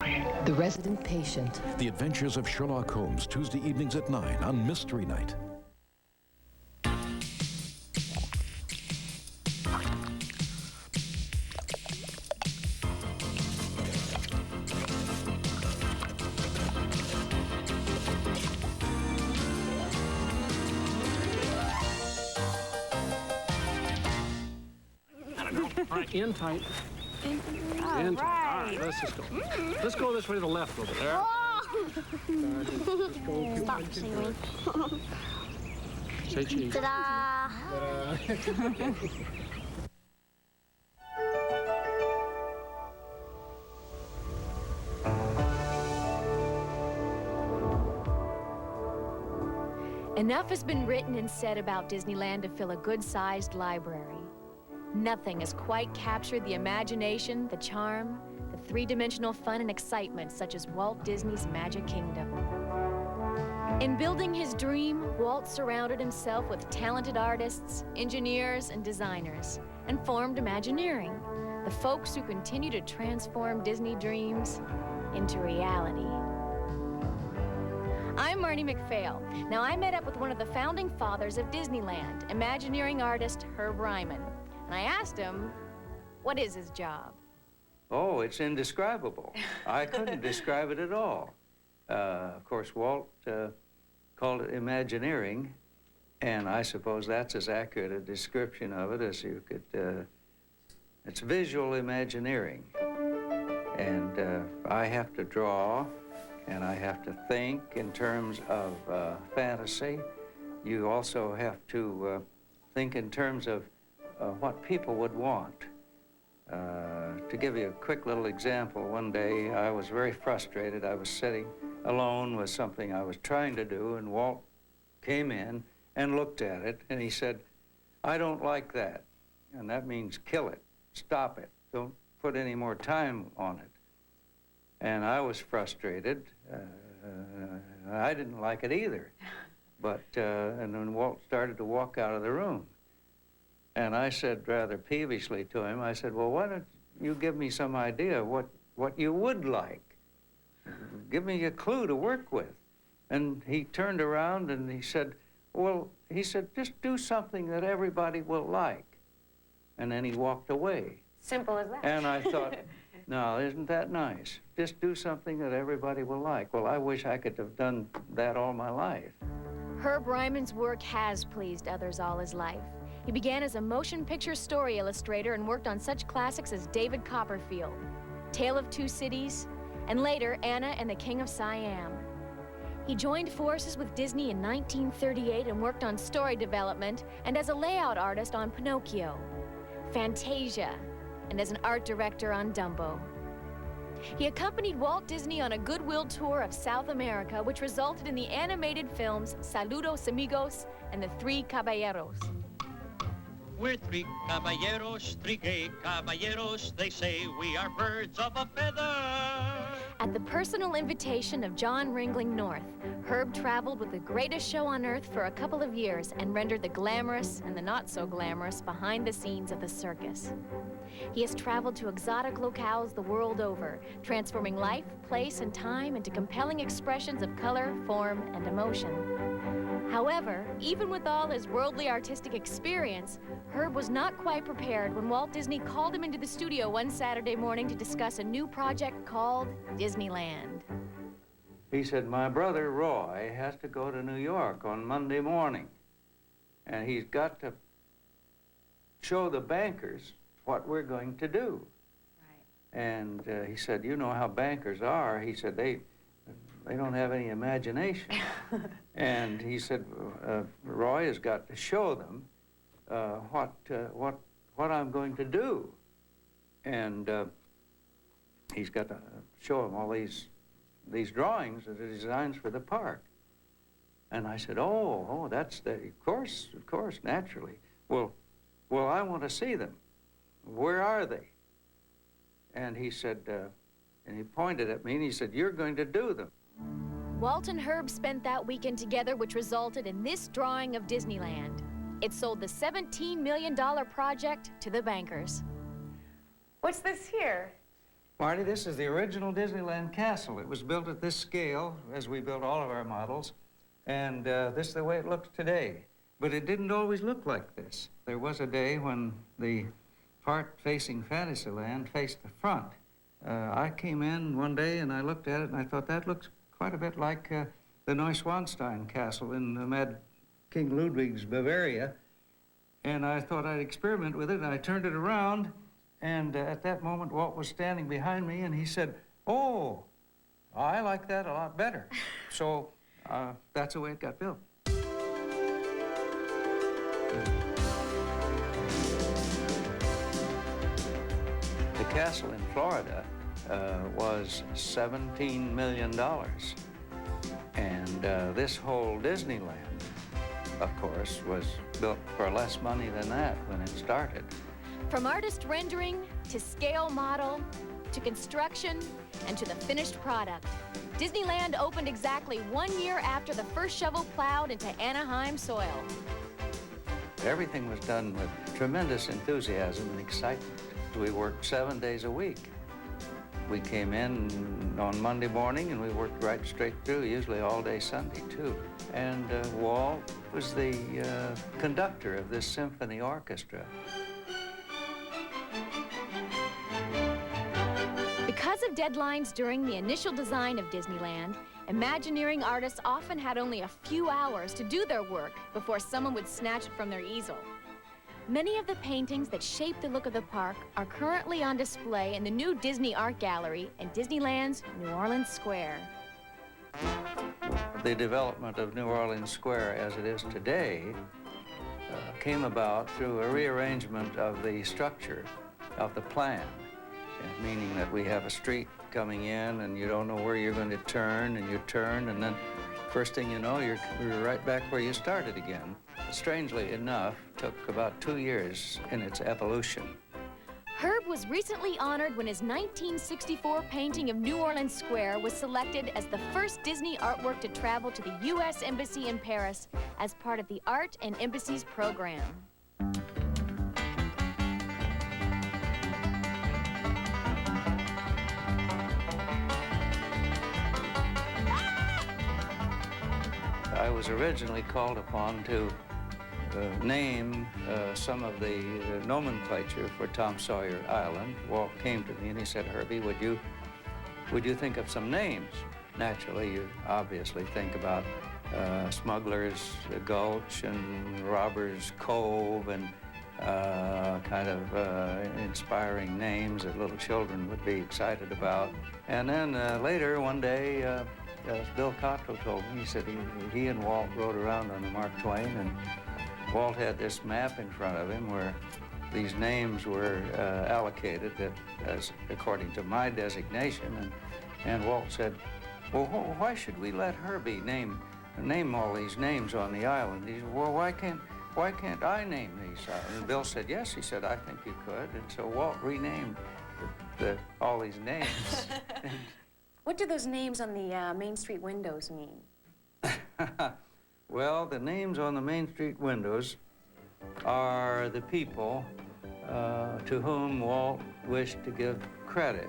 The Resident Patient. The Adventures of Sherlock Holmes, Tuesday evenings at 9 on Mystery Night. All right, in tight. In tight. All right, let's just go. Let's go this way to the left a little bit. There. Stop singing. Say cheese. Ta-da! Enough has been written and said about Disneyland to fill a good-sized library. Nothing has quite captured the imagination, the charm, the three-dimensional fun and excitement such as Walt Disney's Magic Kingdom. In building his dream, Walt surrounded himself with talented artists, engineers, and designers, and formed Imagineering, the folks who continue to transform Disney dreams into reality. I'm Marnie McPhail. Now, I met up with one of the founding fathers of Disneyland, Imagineering artist Herb Ryman. And I asked him, what is his job? Oh, it's indescribable. I couldn't describe it at all. Of course, Walt called it Imagineering, and I suppose that's as accurate a description of it as you could. It's visual Imagineering. And I have to draw, and I have to think in terms of fantasy. You also have to think in terms of what people would want. To give you a quick little example, one day I was very frustrated. I was sitting alone with something I was trying to do, and Walt came in and looked at it, and he said, "I don't like that." And that means kill it, stop it, don't put any more time on it. And I was frustrated. I didn't like it either. But, and then Walt started to walk out of the room. And I said rather peevishly to him, I said, well, why don't you give me some idea of what you would like? Give me a clue to work with. And he turned around and he said, well, he said, just do something that everybody will like. And then he walked away. Simple as that. And I thought, no, isn't that nice? Just do something that everybody will like. Well, I wish I could have done that all my life. Herb Ryman's work has pleased others all his life. He began as a motion picture story illustrator and worked on such classics as David Copperfield, Tale of Two Cities, and later, Anna and the King of Siam. He joined forces with Disney in 1938 and worked on story development and as a layout artist on Pinocchio, Fantasia, and as an art director on Dumbo. He accompanied Walt Disney on a goodwill tour of South America, which resulted in the animated films Saludos Amigos and The Three Caballeros. We're three caballeros, three gay caballeros. They say we are birds of a feather. At the personal invitation of John Ringling North, Herb traveled with the greatest show on earth for a couple of years and rendered the glamorous and the not-so-glamorous behind the scenes of the circus. He has traveled to exotic locales the world over, transforming life, place, and time into compelling expressions of color, form, and emotion. However, even with all his worldly artistic experience, Herb was not quite prepared when Walt Disney called him into the studio one Saturday morning to discuss a new project called Disneyland. He said, my brother Roy has to go to New York on Monday morning, and he's got to show the bankers what we're going to do. Right. And he said, you know how bankers are. He said, they don't have any imagination. And he said, Roy has got to show them what I'm going to do. And he's got to show them all these drawings, the designs for the park. And I said, oh, that's the, of course, naturally. Well, I want to see them. Where are they? And he said, and he pointed at me and he said, you're going to do them. Walt and Herb spent that weekend together, which resulted in this drawing of Disneyland. It sold the $17 million project to the bankers. What's this here? Marty, this is the original Disneyland castle. It was built at this scale, as we built all of our models, and this is the way it looks today. But it didn't always look like this. There was a day when the part facing Fantasyland faced the front. I came in one day and I looked at it and I thought that looks quite a bit like the Neuschwanstein Castle in Mad King Ludwig's Bavaria. And I thought I'd experiment with it, and I turned it around, and at that moment Walt was standing behind me and he said, "Oh, I like that a lot better." So that's the way it got built. The castle in Florida was $17 million. And this whole Disneyland, of course, was built for less money than that when it started. From artist rendering to scale model to construction and to the finished product, Disneyland opened exactly 1 year after the first shovel plowed into Anaheim soil. Everything was done with tremendous enthusiasm and excitement. We worked 7 days a week. We came in on Monday morning and we worked right straight through, usually all day Sunday too. And Walt was the conductor of this symphony orchestra. Because of deadlines during the initial design of Disneyland, Imagineering artists often had only a few hours to do their work before someone would snatch it from their easel. Many of the paintings that shape the look of the park are currently on display in the new Disney Art Gallery in Disneyland's New Orleans Square. The development of New Orleans Square as it is today came about through a rearrangement of the structure of the plan, meaning that we have a street coming in and you don't know where you're going to turn, and you turn, and then first thing you know, you're right back where you started again. Strangely enough, took about 2 years in its evolution. Herb was recently honored when his 1964 painting of New Orleans Square was selected as the first Disney artwork to travel to the U.S. Embassy in Paris as part of the Art and Embassies program. I was originally called upon to name some of the nomenclature for Tom Sawyer Island. Walt came to me and he said, "Herbie, would you think of some names?" Naturally, you obviously think about Smuggler's Gulch and Robber's Cove and kind of inspiring names that little children would be excited about. And then later one day, as Bill Cottrell told me, he said he and Walt rode around on the Mark Twain, and Walt had this map in front of him where these names were allocated as according to my designation, and Walt said, "Well, why should we let Herbie name all these names on the island?" He said, "Well, why can't I name these?" And Bill said, "Yes." He said, "I think you could." And so Walt renamed all these names. What do those names on the Main Street windows mean? Well, the names on the Main Street windows are the people to whom Walt wished to give credit,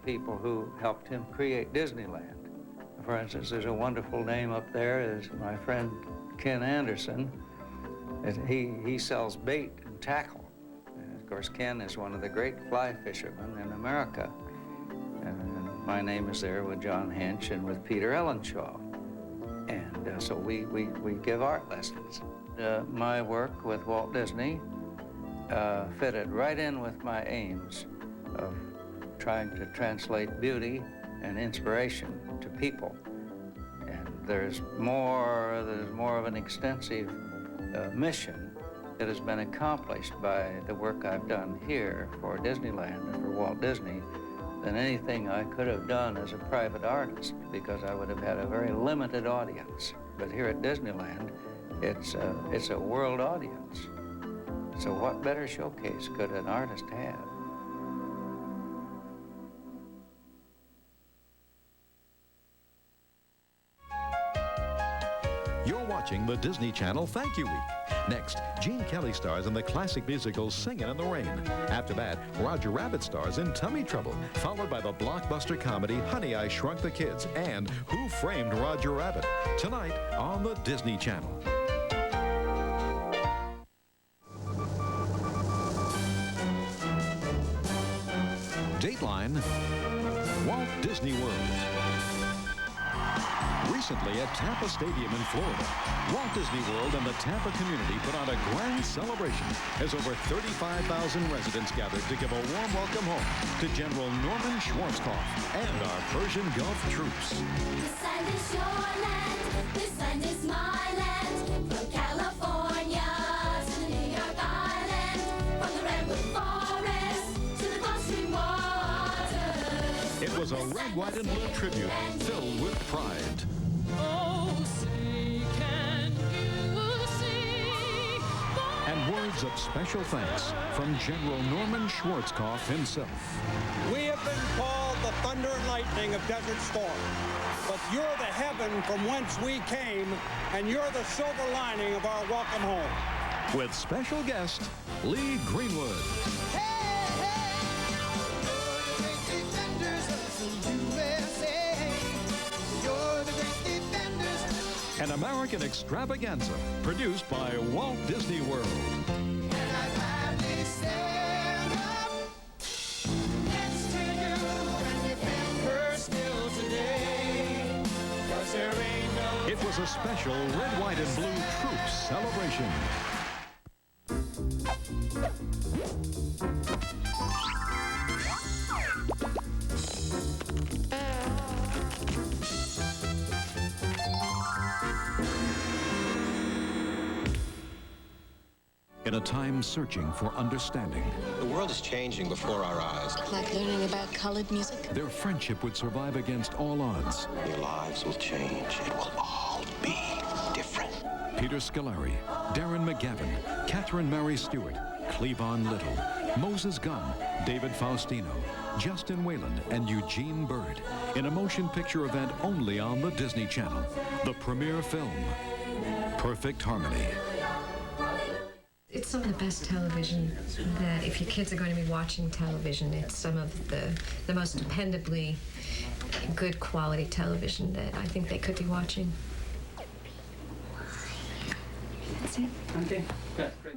people who helped him create Disneyland. For instance, there's a wonderful name up there, is my friend Ken Anderson. He sells bait and tackle. And of course, Ken is one of the great fly fishermen in America. And my name is there with John Hench and with Peter Ellenshaw. And so we give art lessons. My work with Walt Disney fitted right in with my aims of trying to translate beauty and inspiration to people. And there's more of an extensive mission that has been accomplished by the work I've done here for Disneyland and for Walt Disney than anything I could have done as a private artist, because I would have had a very limited audience. But here at Disneyland, it's a world audience. So what better showcase could an artist have? You're watching watching the Disney Channel Thank You Week. Next, Gene Kelly stars in the classic musical Singin' in the Rain. After that, Roger Rabbit stars in Tummy Trouble, followed by the blockbuster comedy Honey, I Shrunk the Kids and Who Framed Roger Rabbit? Tonight on the Disney Channel. Dateline, Walt Disney World. Recently at Tampa Stadium in Florida, Walt Disney World and the Tampa community put on a grand celebration as over 35,000 residents gathered to give a warm welcome home to General Norman Schwarzkopf and our Persian Gulf troops. This land is your land, this land is my land, from California to the New York Island, from the Redwood Forest to the Gulf Stream waters. It was a red, white, and blue tribute filled with pride. And words of special thanks from General Norman Schwarzkopf himself. We have been called the thunder and lightning of Desert Storm, but you're the heaven from whence we came, and you're the silver lining of our welcome home. With special guest, Lee Greenwood. An American extravaganza produced by Walt Disney World. It was a special red, white, and blue troops celebration. In a time searching for understanding, the world is changing before our eyes. Like learning about colored music? their friendship would survive against all odds. Your lives will change. It will all be different. Peter Scolari, Darren McGavin, Catherine Mary Stewart, Cleavon Little, Moses Gunn, David Faustino, Justin Wayland, and Eugene Bird in a motion picture event only on the Disney Channel. The premiere film, Perfect Harmony. It's some of the best television that, if your kids are going to be watching television, it's some of the most dependably good quality television that I think they could be watching. That's it. Okay, good, great.